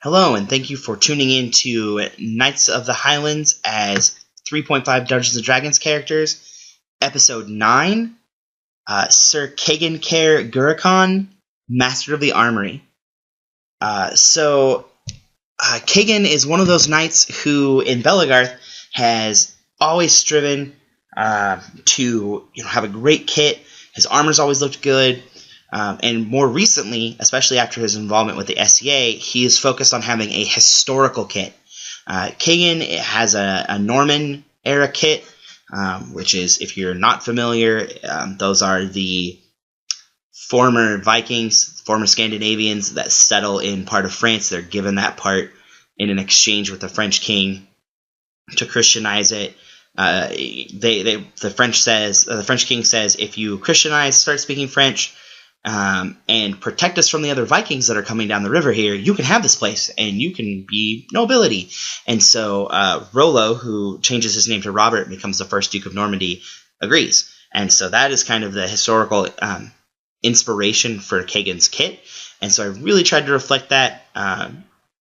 Hello, and thank you for tuning in to Knights of the Highlands as 3.5 Dungeons & Dragons characters, Episode 9, Sir Catgen Gurikon, Master of the Armory. Catgen is one of those knights who, in Belagarth, has always striven to have a great kit. His armor's always looked good. And more recently, especially after his involvement with the SCA, he is focused on having a historical kit. Catgen has a Norman-era kit, which is, if you're not familiar, those are the former Vikings, former Scandinavians that settle in part of France. They're given that part in an exchange with the French king to Christianize it. The French king says, if you Christianize, start speaking French, and protect us from the other Vikings that are coming down the river here, you can have this place, and you can be nobility. And so Rollo, who changes his name to Robert and becomes the first Duke of Normandy, agrees. And so that is kind of the historical inspiration for Catgen's kit. And so I really tried to reflect that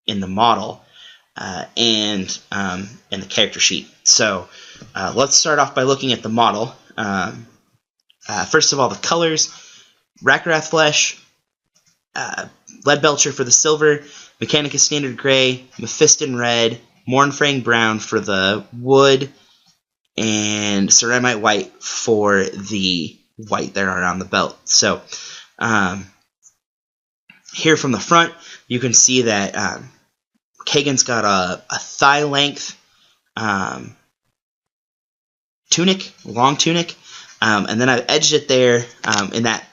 in the model and in the character sheet. So let's start off by looking at the model. First of all, the colors. Rackrath Flesh, Leadbelcher for the silver, Mechanicus Standard Gray, Mephiston Red, Mournfang Brown for the wood, and Ceramite White for the white there around the belt. So here from the front, you can see that Catgen's got a thigh-length tunic, long tunic, and then I've edged it there in that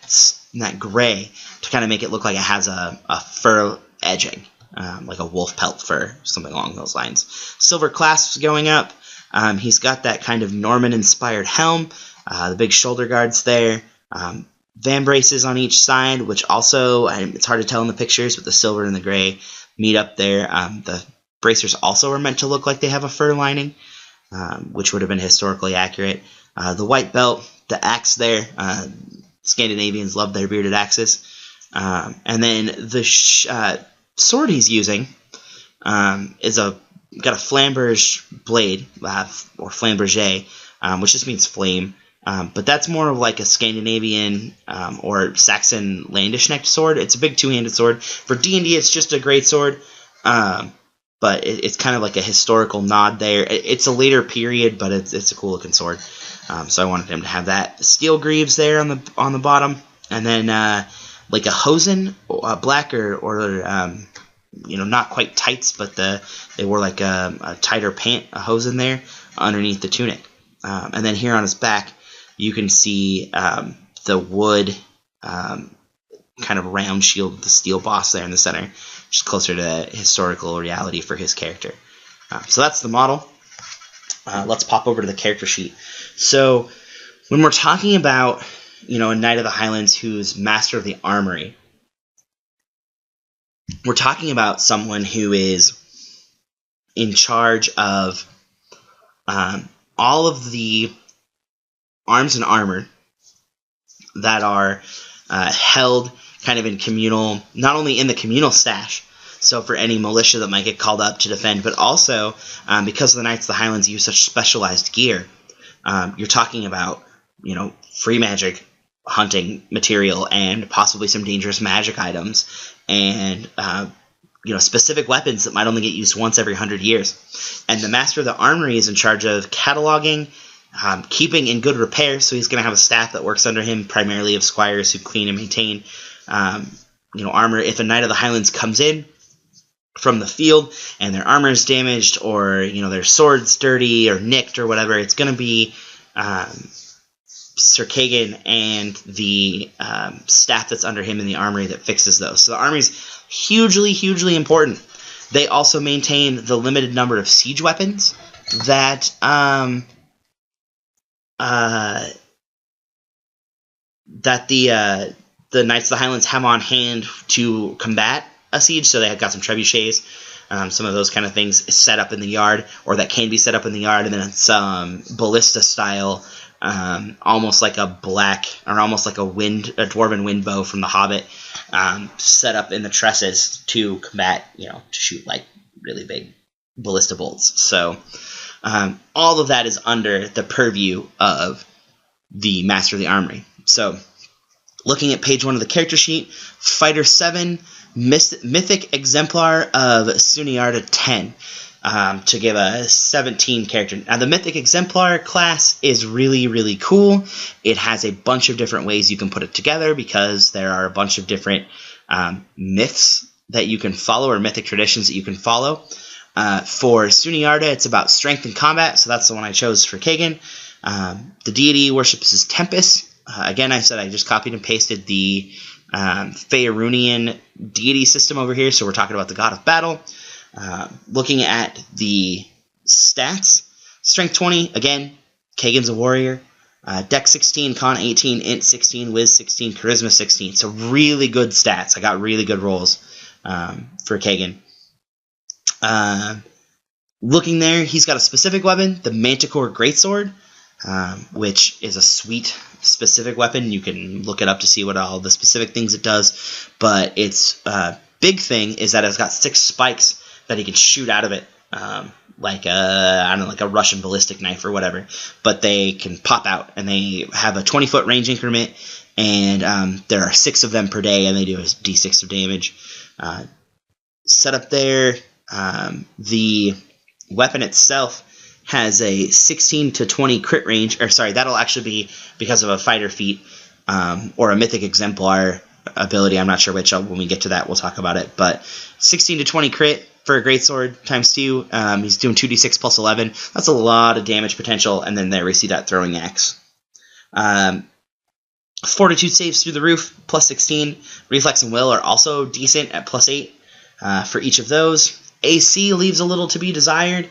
gray to kind of make it look like it has a fur edging, like a wolf pelt fur, something along those lines. Silver clasps going up. He's got that kind of Norman-inspired helm, the big shoulder guards there, vambraces on each side, which also, it's hard to tell in the pictures, but the silver and the gray meet up there. The bracers also are meant to look like they have a fur lining, which would have been historically accurate. The white belt, the axe there, Scandinavians love their bearded axes. And then the sword he's using is got a flamberge blade, or flamberge, which just means flame. But that's more of like a Scandinavian or Saxon landish-necked sword. It's a big two-handed sword. For D&D, it's just a great sword, but it's kind of like a historical nod there. It's a later period, but it's a cool-looking sword. So I wanted him to have that. Steel greaves there on the bottom, and then like a hosen, black or not quite tights, but they wore like a tighter pant, a hosen there underneath the tunic. And then here on his back, you can see the wood kind of round shield with the steel boss there in the center, which is closer to historical reality for his character. So that's the model. Let's pop over to the character sheet. So when we're talking about, a Knight of the Highlands who's Master of the Armory, we're talking about someone who is in charge of all of the arms and armor that are held kind of in communal, not only in the communal stash, so for any militia that might get called up to defend, but also because the Knights of the Highlands use such specialized gear, you're talking about, free magic, hunting material, and possibly some dangerous magic items, and, specific weapons that might only get used once every 100 years. And the Master of the Armory is in charge of cataloging, keeping in good repair, so he's going to have a staff that works under him, primarily of squires who clean and maintain, armor. If a Knight of the Highlands comes in from the field and their armor is damaged, or their sword's dirty or nicked or whatever, it's going to be Sir Catgen and the staff that's under him in the armory that fixes those. So the armory's hugely, hugely important. They also maintain the limited number of siege weapons that the Knights of the Highlands have on hand to combat a siege. So they have got some trebuchets, some of those kind of things set up in the yard, or that can be set up in the yard, and then some ballista-style almost like a black, or almost like a dwarven wind bow from The Hobbit, set up in the tresses to combat, to shoot like really big ballista bolts. So all of that is under the purview of the Master of the Armory. So looking at page 1 of the character sheet, Fighter 7, Mythic Exemplar of Suniarda 10. To give a 17 character. Now, the Mythic Exemplar class is really, really cool. It has a bunch of different ways you can put it together, because there are a bunch of different myths that you can follow, or mythic traditions that you can follow. For Suniarda, it's about strength and combat, so that's the one I chose for Catgen. The deity worships is Tempest. Again, I said I just copied and pasted the Faerunian deity system over here, so we're talking about the god of battle. Looking at the stats, Strength 20, again, Catgen's a warrior. Dex 16, Con 18, Int 16, Wiz 16, Charisma 16. So really good stats. I got really good rolls for Catgen. Looking there, he's got a specific weapon, the Manticore Greatsword, which is a sweet specific weapon. You can look it up to see what all the specific things it does. But its big thing is that it's got 6 spikes that he can shoot out of it, like a Russian ballistic knife or whatever. But they can pop out, and they have a 20-foot range increment, and there are 6 of them per day, and they do a d6 of damage. Set up there, the weapon itself has a 16 to 20 crit range, or sorry, that'll actually be because of a fighter feat, or a Mythic Exemplar ability. I'm not sure which. When we get to that, we'll talk about it. But 16 to 20 crit for a Greatsword times 2. He's doing 2d6 plus 11. That's a lot of damage potential. And then there we see that throwing axe. Fortitude saves through the roof, plus 16. Reflex and Will are also decent at plus 8 for each of those. AC leaves a little to be desired.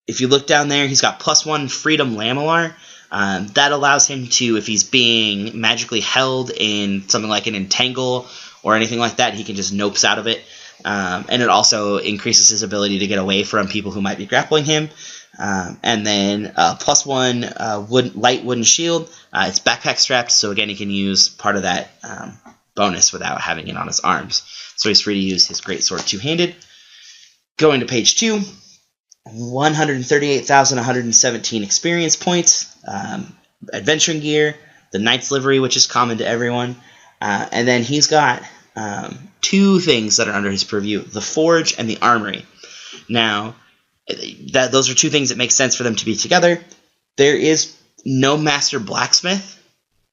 If you look down there, he's got plus 1 Freedom Lamellar. That allows him to, if he's being magically held in something like an entangle or anything like that, he can just nopes out of it. And it also increases his ability to get away from people who might be grappling him. And then plus 1 light wooden shield. It's backpack strapped, so again he can use part of that bonus without having it on his arms. So he's free to use his greatsword two-handed. Going to page 2. 138,117 experience points, adventuring gear, the knight's livery, which is common to everyone, and then he's got 2 things that are under his purview, the forge and the armory. Now, those are 2 things that make sense for them to be together. There is no master blacksmith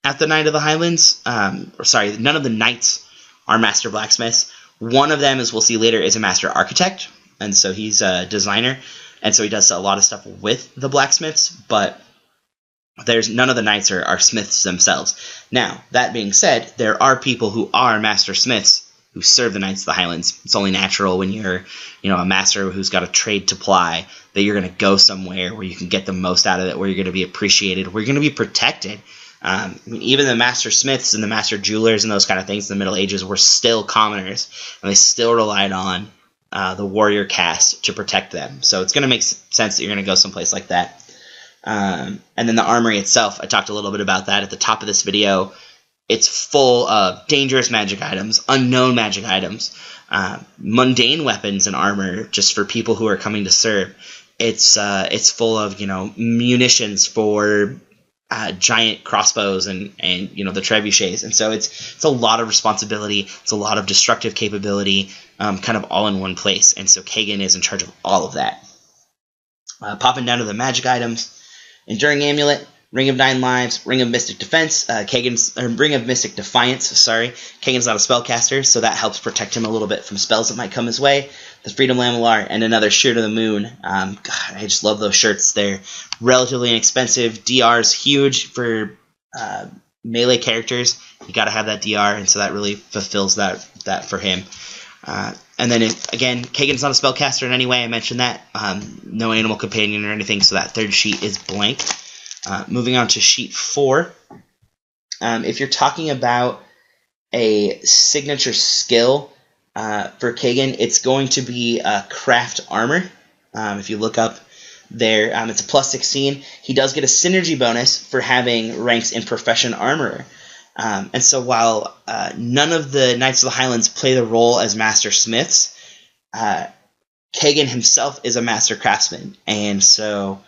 at the Knight of the Highlands. None of the knights are master blacksmiths. One of them, as we'll see later, is a master architect, and so he's a designer, and so he does a lot of stuff with the blacksmiths, but none of the knights are smiths themselves. Now, that being said, there are people who are master smiths who serve the Knights of the Highlands. It's only natural when you're, a master who's got a trade to ply that you're going to go somewhere where you can get the most out of it, where you're going to be appreciated, where you're going to be protected. Even the master smiths and the master jewelers and those kind of things in the Middle Ages were still commoners, and they still relied on the warrior caste to protect them. So it's going to make sense that you're going to go someplace like that. And then the armory itself, I talked a little bit about that at the top of this video. It's full of dangerous magic items, unknown magic items, mundane weapons and armor just for people who are coming to serve. It's full of munitions for giant crossbows and the trebuchets, and so it's a lot of responsibility. It's a lot of destructive capability, kind of all in one place. And so Catgen is in charge of all of that. Popping down to the magic items. Enduring Amulet, Ring of 9 Lives, Ring of Mystic Defense, Ring of Mystic Defiance, sorry. Catgen's not a spellcaster, so that helps protect him a little bit from spells that might come his way. The Freedom Lamellar, and another Shirt of the Moon. God, I just love those shirts. They're relatively inexpensive. DR is huge for melee characters. You got to have that DR, and so that really fulfills that for him. And then, again, Catgen's not a spellcaster in any way. I mentioned that. No animal companion or anything, so that third sheet is blank. Moving on to sheet 4. If you're talking about a signature skill for Catgen, it's going to be craft armor. If you look up there. It's a plus 16. He does get a synergy bonus for having ranks in Profession Armorer. And so while none of the Knights of the Highlands play the role as Master Smiths, Catgen himself is a Master Craftsman. And so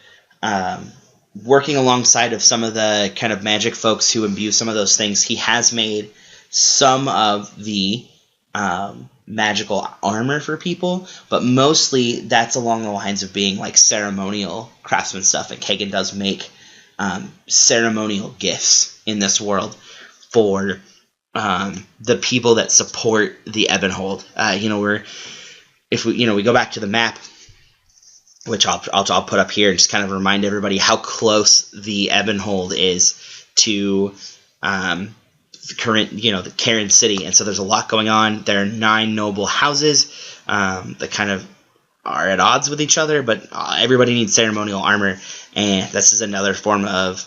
working alongside of some of the kind of magic folks who imbue some of those things, he has made some of the magical armor for people, but mostly that's along the lines of being like ceremonial craftsman stuff. And Catgen does make ceremonial gifts in this world for the people that support the Ebonhold. If we go back to the map, which I'll put up here and just kind of remind everybody how close the Ebonhold is to the Karen city, and so there's a lot going on. There are 9 noble houses that kind of are at odds with each other, but everybody needs ceremonial armor, and this is another form of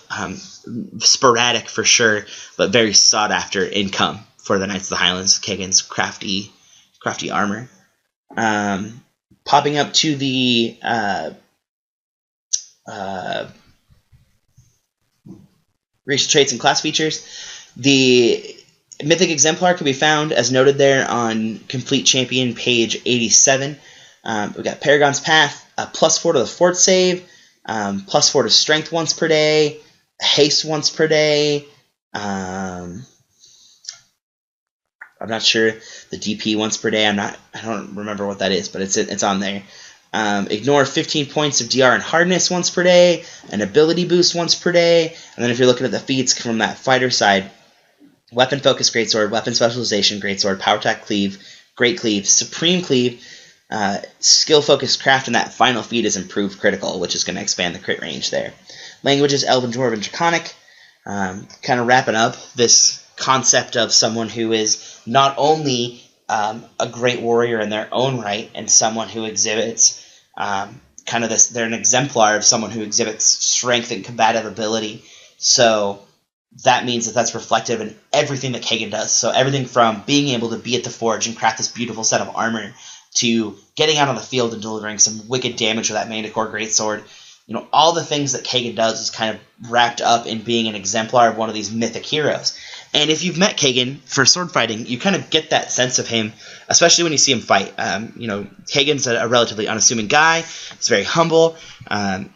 sporadic for sure, but very sought after income for the Knights of the Highlands. Catgen's crafty armor. Popping up to the racial traits and class features. The Mythic Exemplar can be found, as noted there, on Complete Champion page 87. We've got Paragon's Path, +4 to the fort save, +4 to strength once per day, haste once per day. I'm not sure the DP once per day. I don't remember what that is, but it's on there. Ignore 15 points of DR and hardness once per day, an ability boost once per day, and then if you're looking at the feats from that fighter side, weapon focus greatsword, weapon specialization greatsword, power attack cleave, great cleave, supreme cleave, skill focused craft, and that final feat is improved critical, which is going to expand the crit range there. Languages: Elven, Dwarven, Draconic. Kind of wrapping up this concept of someone who is not only a great warrior in their own right, and someone who exhibits they're an exemplar of someone who exhibits strength and combative ability. So that means that's reflective in everything that Catgen does. So everything from being able to be at the forge and craft this beautiful set of armor, to getting out on the field and delivering some wicked damage with that Manticore Greatsword. All the things that Catgen does is kind of wrapped up in being an exemplar of one of these mythic heroes. And if you've met Catgen for sword fighting, you kind of get that sense of him, especially when you see him fight. Catgen's a relatively unassuming guy. He's very humble.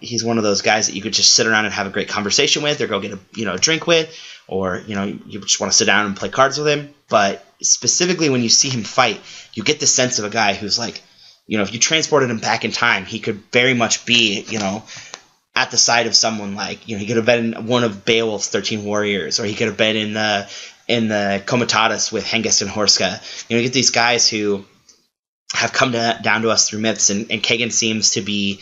He's one of those guys that you could just sit around and have a great conversation with, or go get a drink with, or you just want to sit down and play cards with him. But specifically when you see him fight, you get the sense of a guy who's like, if you transported him back in time, he could very much be, at the side of someone like, he could have been one of Beowulf's 13 warriors, or he could have been in the Comitatus with Hengist and Horska. You get these guys who have come down to us through myths, and Catgen seems to be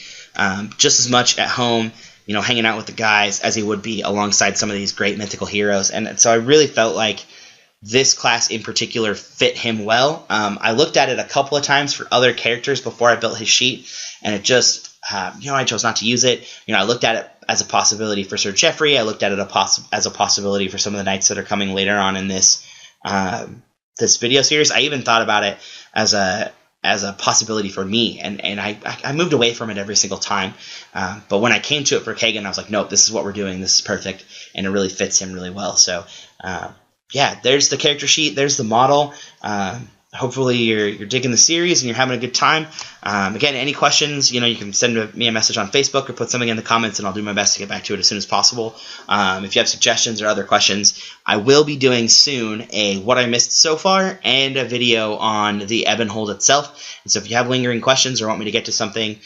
just as much at home, hanging out with the guys, as he would be alongside some of these great mythical heroes. And so I really felt like this class in particular fit him well. I looked at it a couple of times for other characters before I built his sheet, and it just, I chose not to use it. I looked at it as a possibility for Sir Geoffrey. I looked at it as a possibility for some of the knights that are coming later on in this this video series. I even thought about it as a possibility for me, and I moved away from it every single time. But when I came to it for Catgen, I was like, nope, this is what we're doing. This is perfect, and it really fits him really well. So yeah, there's the character sheet. There's the model. Hopefully you're digging the series and you're having a good time. Again, any questions, you can send me a message on Facebook or put something in the comments, and I'll do my best to get back to it as soon as possible. If you have suggestions or other questions, I will be doing soon a what I missed so far and a video on the Ebonhold itself. And so if you have lingering questions or want me to get to something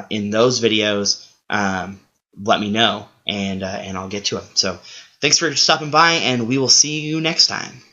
in those videos, let me know, and I'll get to them. So thanks for stopping by, and we will see you next time.